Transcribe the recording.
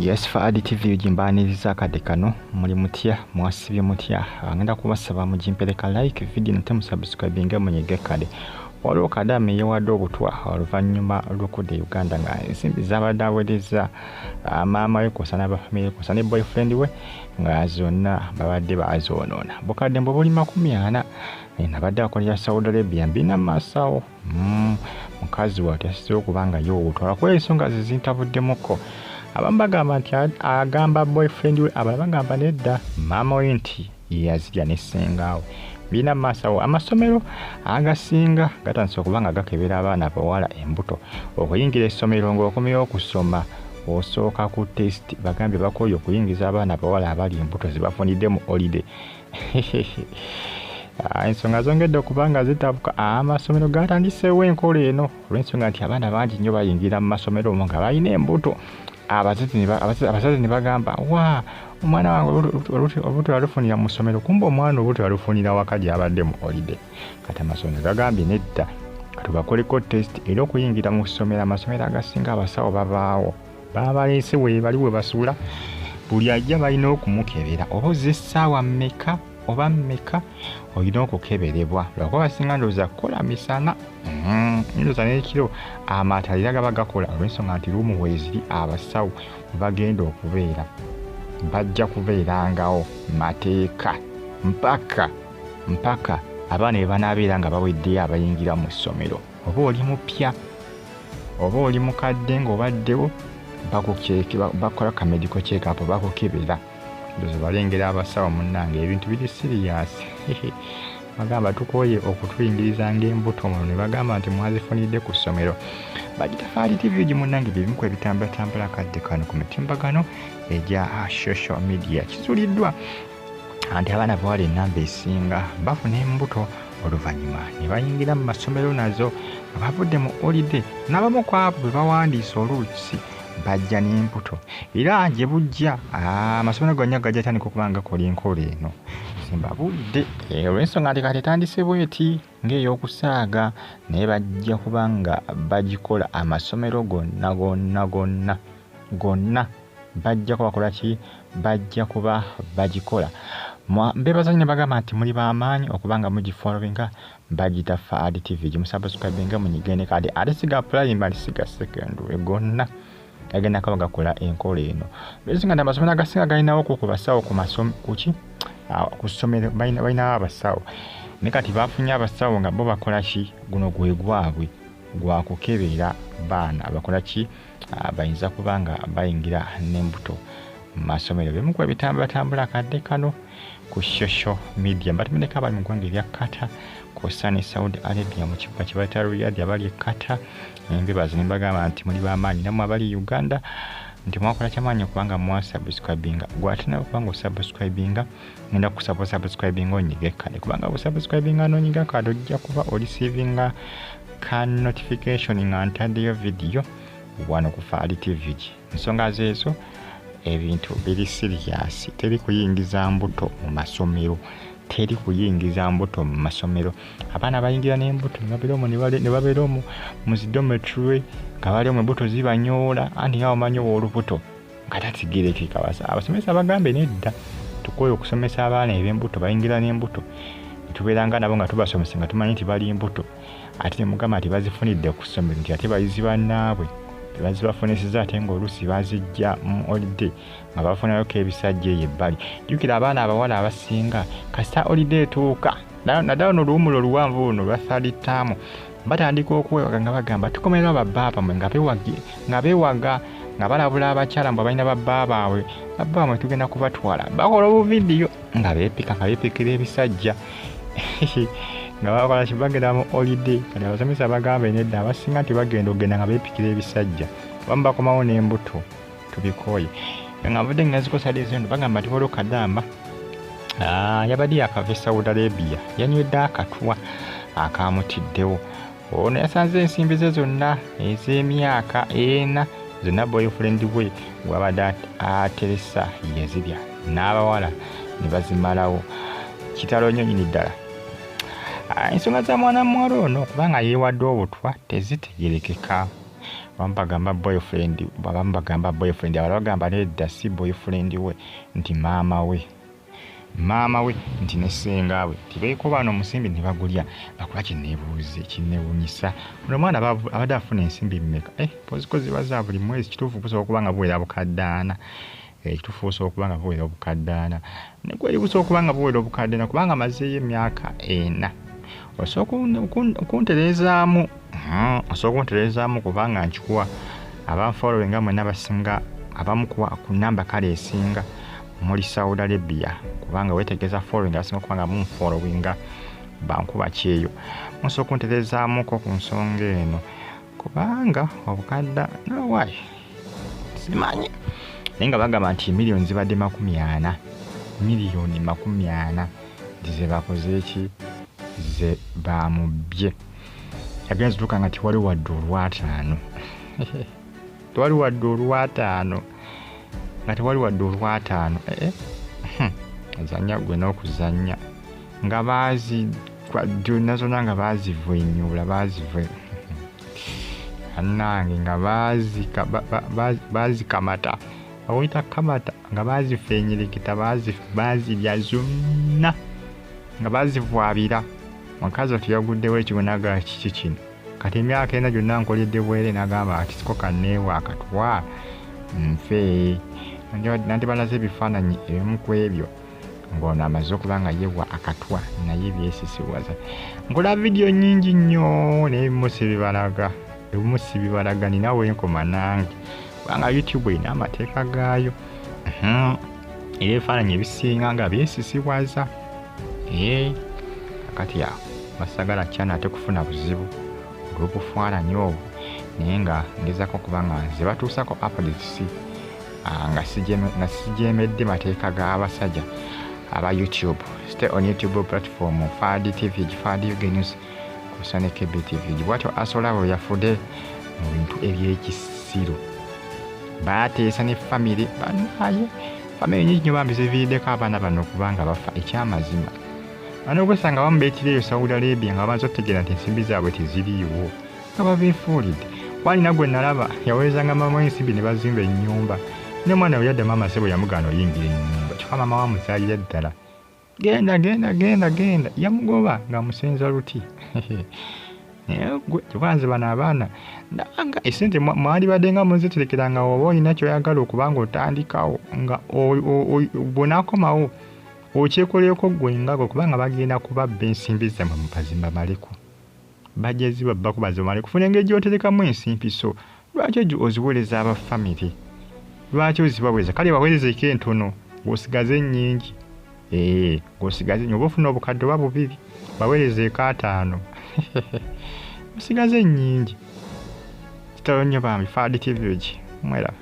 Yes, Fadi TV ujimbaniriza kade kano muri mutya mwasibye mutya ngenda kubasaba mujimpereka like video nte subscribe munyige kade waliwo Kadama Yewadde Obutwa oluvanyuma lw'okudda Uganda nga ensimbi zabadde aweereza maama we kw'osa ba family kw'osa ne boyfriend we nga zonna babadde bazoonoona bukadde mbu buli 40 nabadde akolera Saudi Arabia mbina masawo mukazi wa tasize okubanga yo obutwala kwa ensonga zizintabuddemuko abamu bagamba nti agamba boyfriend we abalala bagamba nedda maama we nti yazirya ne ssengawe bina masawo amasomero agasinga gatandise okubanga gakebera abaana abawala embuto okuyingira essomero ng'okomyewo okusoma osooka ku test bagambye bakoye okuyingiza abaana abawala abali embuto zibafunidde mu holiday ensonga zongedde okubanga zitabuka amasomero gatandiseewo enkola eno olw'ensonga nti abaana bangi nnyo bayingira mu masomero omwo nga balina embuto abazazi ne bagamba wa omwana wange obuto yalufunira mu ssomero kumbe omwana obuto yalufunira waka gy'abadde mu holiday kati amasomero gagambye nedda tubakoleko test era okuyingira mu ssomero amasomero agasinga abasawo babaawo babaleese bali we basuula buli ajja balina okumukebera oba ozza essaawa mmeka oba mmeka olina okukeberebwa lwakuba basinga ndowooza kukola misana ndowooza n'ekiro amatalira gaba gakola olw'ensonga nti lumu weeziri abasawo bagenda okubeera bajja kubeerangawo mateeka mpaka abaana be banaabeera nga baweddeyo abayingira mu ssomero oba oli mupya oba oli mukadde ng'obaddewo bakola ka medical check up bakukebera ndozo balengera abasawo munnange ebintu biri serious bagamba tukoye okutuyingiriza ng'embuto muno ne bagamba nti mwazifunidde ku ssomero bagita Fadi TV munnange byebimu ebitambula kadde kano ku mitimbagano egya social media kisuliddwa anti abaana bawala ennamba esinga bafuna embuto oluvannyuma ne bayingira mu masomero nazo abavudde mu holiday n'abamu ku abo bwe bawandiisa oluusi bajja n'embuto era gye bujja amasomero gonna gajja tandika okubanga kola enkola eno simbabudde olw'ensonga nti kati etandise bweti ng'ey'okusaaga naye bajja kubanga bagikola amasomero gonna bajja kubakola ki bajja kuba bagikola mbebaza nnyo bagamba nti muli b'amaanyi okubanga mugifollowinga bagita Fadi TV gimusubscribinga munyigende kadi ate siga primary siga secondary gonna agenda kaba gakola enkola eno bezinga nti amasomero agasinga galinawo ku basawo ku masomo kuki ku ssomero balinawo abasawo ne kati bafunye abasawo nga bo bakola ki guno gwe gwabwe gwa kukebera baana bakola ki bayinza kubanga bayingira n'embuto mu masomero bimu ku ebitambula kadde kano ku social media mbatumeneka abali mu ggwanga erya Kata kw'ossa ne Saudi Arabia mu kibuga kye bayita Riyadh abali Kata embebazi ne bagamba nti muli b'amaanyi nammwe abali Uganda nti mwakola kyamaanyi okubanga mwasubscribinga gw'ate nawe kubanga osubscribinga ngenda kusaba osubscribinga onyige kale kubanga osubscribinga n'onyiga kale ojja kuba orecevinga ka notification nga ntaddeyo video wano ku Fadi TV ensonga zeezo ebintu biri serious teri kuyingiza mbuto mu masomero abaana bayingira n'embuto ne babeera mu zidometry nga bali mu embuto zibanyoola anti yawo manyo olubuto nga tatigireke kawasa abasomesa bagambe nedda tukoye okusomesa abaana eb'embuto bayingira n'embuto tubeeranga nabo nga tubasomesa nga tumanyi nti bali embuto ate ne mugamba nti bazifunidde ku ssomero nti ate bayizi bannaabwe tebazibafunisizza ate ng'oluusi bazijja mu holiday nga bafunayoko ebisajja eyo ebbali jjukira abaana abawala abasinga kasita holiday etuuka naddala no luwumulo oluwanvu luno lwa third term batandika okwewaga nga bagamba tukomerera babbaaba mwe nga beewaga nga balabula abakyala mbu balina babbaabwe tugenda kubatwala bakola obuvidiyo nga beepikira ebisajja nga bakola kibagenda mu holiday kati abasomesa bagamba nedda abasinga nti bagenda nga beepikira ebisajja bamu bakomawo n'embuto tubikoye nga nvudde ngazikosadde zino bagamba nti waliwo Kadama yabadde yakava Saudi Arabia yanywedde akatwa akamutiddewo ono yasanze ensimbi ze zonna ez'emyaka 4 zonna boyfriend we gwabadde ateresa yazirya n'abawala ne bazimalawo kitalo nnyo nyini ddala ensonga za mwana muwala ono kubanga yeewadde obutwa tezitegerekeka bambagamba boyfriend bambagamba boyfriend abalala bagamba nedda si boyfriend we nti maama we nti ne ssenga we tibeeko bano omusimbi ne bagulya bakuba kinneewuunyisa buli omwana abadde afuna ensimbi mmeka poziko ziba za buli mwezi kituufu busobola okuba nga buwera bukaddaana ekituufu busobola okuba nga buwera obukaddaana ne gweri busobola okuba nga buwera obukaddaana kubanga mazeeyo emyaka 4 osobola okuntereezaamu kubanga nkikuwa abanfollowing nga mwenna basinga abamu ku namba kale esinga muri Saudi Arabia kubanga wetegereza following asinga okuba nga munfollowinga bankuba kyeyo musobola okuntereezaamuko ku nsonga eno kubanga obukadda nawayi simanyi naye nga bagamba nti miliyoni zibadde 40 miliyoni 40 ze bakoze eki ze bamubye yagenze tuka nga tiwali wadde olw'ataano tiwali wadde olw'ataano nga tiwali wadde olw'ataano azanya gwe n'okuzanya nga baazi zonna zonna nga baaziveenyuula annange nga baazikamata awita kamata nga baazifeenyerikita baazirya zonna nga baazivwabira mukazi otu yaguddewo ekibonaga kiki kino kati emyaka ena gyonna nkoledde bwere n'agamba ati siko kanneewa akatwa nfe nanti balaze ebifaananyi ebimu ku ebyo ng'ono amaze okuba nga yewa akatwa naye byesisiwaza nkola vidiyo nnyingi nnyo naye ebimu sibibalaga ninawe enkoma nange kubanga YouTube erina amateeka gaayo era ebifaananyi ebisinga nga byesisiwaza kakati awo basagala kyana ate kufuna buzibu olw'obufaananyi obwo naye nga ngezako okuba nga nze batuusako updates nga sijeemedde mateeka g'abasajja aba YouTube. Stay on YouTube platform Fadi TV, Fadi News kusane KB TV. Bwatyo Asobeddwa yafudde mu bintu eby'ekisiru. Bateesa ne family banaye family nyingi nnyo bambi ziviiriddeko abaana bano kubanga bafa ekyamazima. Bano obwesanga bamu beetireyo Saudi Arabia nga bamaze okutegeera nti ensimbi zaabwe teziriiwo nga babeefuulidde. Walina gwe nalaba yawezanga mama ensimbi ne bazimba ennyumba. Ne mwana we yadda mama sebo yamugaana oyingira ennyumba. Kyokka mama wamuzaayira ddala. Genda yamugoba ng'amusenza luti. Gwe tubanze bano abaana nanga esente mwali badde nga muziterekeranga oba olina kyoyagala okubanga otandikawo nga bw'onaakomawo okyekoleeko gwe ngago kubanga bagenda kubabba ensimbi zammwe mu bazimba maleko bajezi babba kubaza maleko funa engeri gy'oterekamu ensimbi so lwaki oziweereza abafamire lwaki ozibaweza kale baweerezeko entono ng'osigaze ennyingi ng'osigaze nnyo oba ofuna obukadde oba bubiri baweerezeeko 5 osigaze ennyingi kitalo nnyo bambi Fadi TV mwera